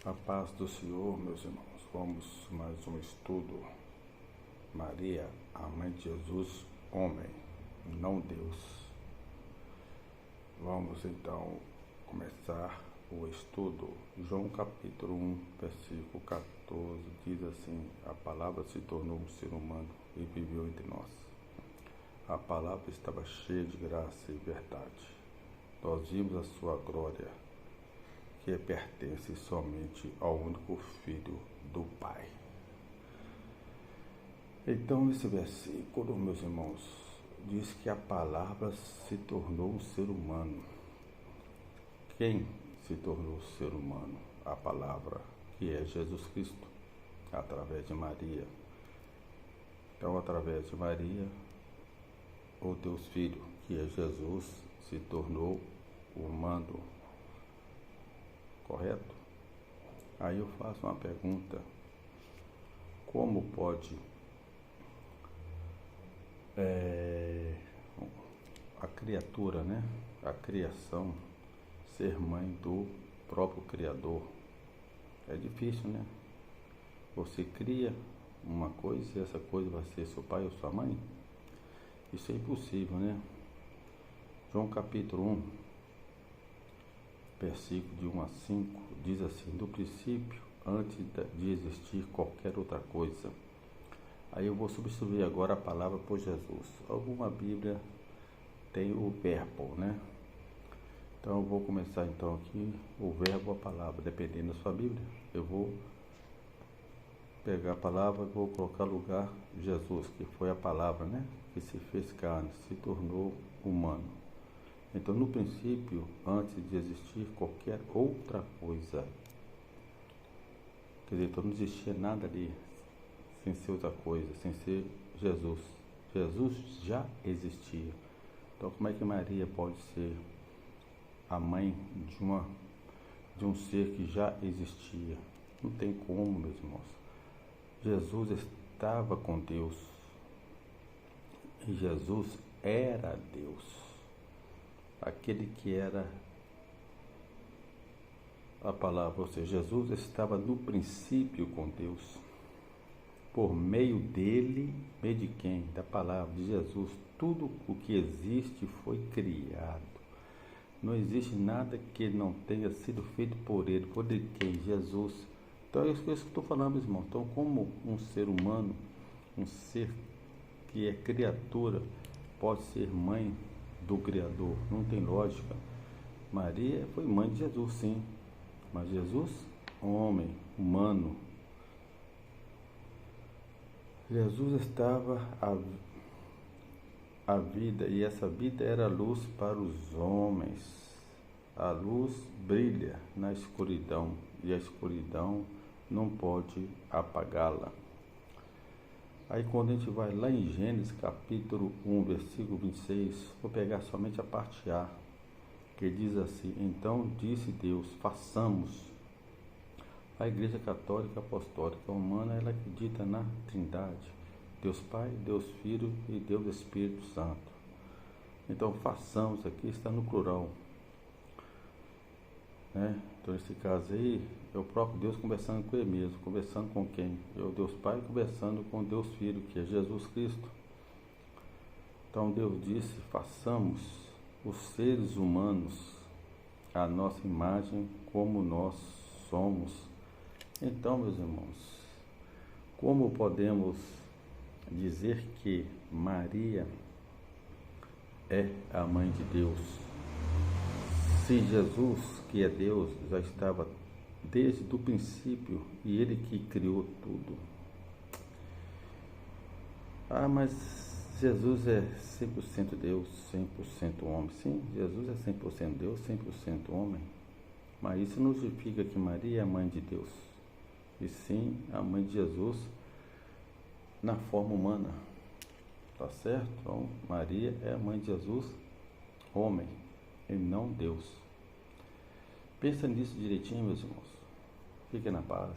A paz do Senhor, meus irmãos. Vamos mais um estudo. Maria, a mãe de Jesus, homem, não Deus. Vamos então começar o estudo. João capítulo 1, versículo 14, diz assim: a palavra se tornou um ser humano e viveu entre nós. A palavra estava cheia de graça e verdade. Nós vimos a sua glória, que pertence somente ao único Filho do Pai. Então, esse versículo, meus irmãos, diz que a palavra se tornou um ser humano. Quem se tornou ser humano? A palavra, que é Jesus Cristo, através de Maria. Então, através de Maria, o Deus Filho, que é Jesus, se tornou humano. Correto? Aí eu faço uma pergunta: como pode a criatura, a criação, ser mãe do próprio Criador? É difícil, né? Você cria uma coisa e essa coisa vai ser seu pai ou sua mãe? Isso é impossível, né? João capítulo 1, versículo de 1 a 5, diz assim: no princípio, antes de existir qualquer outra coisa. Aí eu vou substituir agora a palavra por Jesus. Alguma Bíblia tem o verbo, né? Então eu vou começar então aqui o verbo, a palavra, dependendo da sua Bíblia. Eu vou pegar a palavra e vou colocar no lugar Jesus, que foi a palavra, que se fez carne, se tornou humano. Então, no princípio, antes de existir qualquer outra coisa, quer dizer, então não existia nada ali sem ser outra coisa, sem ser Jesus. Jesus já existia. Então, como é que Maria pode ser a mãe de um ser que já existia? Não tem como, meus irmãos. Jesus estava com Deus e Jesus era Deus. Aquele que era a palavra, ou seja, Jesus estava no princípio com Deus. Por meio dele, meio de quem? Da palavra de Jesus. Tudo o que existe foi criado. Não existe nada que não tenha sido feito por ele. Por ele quem? Jesus. Então é isso que eu estou falando, irmão. Então, como um ser humano, um ser que é criatura, pode ser mãe do Criador? Não tem lógica. Maria foi mãe de Jesus, sim, mas Jesus, homem, humano. Jesus estava a vida, e essa vida era luz para os homens. A luz brilha na escuridão, e a escuridão não pode apagá-la. Aí quando a gente vai lá em Gênesis capítulo 1, versículo 26, vou pegar somente a parte A, que diz assim: então disse Deus, façamos. A Igreja Católica Apostólica Romana, ela acredita na Trindade, Deus Pai, Deus Filho e Deus Espírito Santo. Então façamos aqui está no plural, Então nesse caso aí é o próprio Deus conversando com ele mesmo. Conversando com quem? É o Deus Pai conversando com Deus Filho, que é Jesus Cristo. Então Deus disse: façamos os seres humanos à nossa imagem, como nós somos. Então, meus irmãos, como podemos dizer que Maria é a mãe de Deus, se Jesus, que é Deus, já estava desde o princípio e ele que criou tudo? Ah, mas Jesus é 100% Deus, 100% homem. Sim, Jesus é 100% Deus, 100% homem. Mas isso não significa que Maria é a mãe de Deus, e sim a mãe de Jesus na forma humana. Tá certo? Então, Maria é a mãe de Jesus, homem, e não Deus. Pensa nisso direitinho, meus irmãos. Fiquem na paz.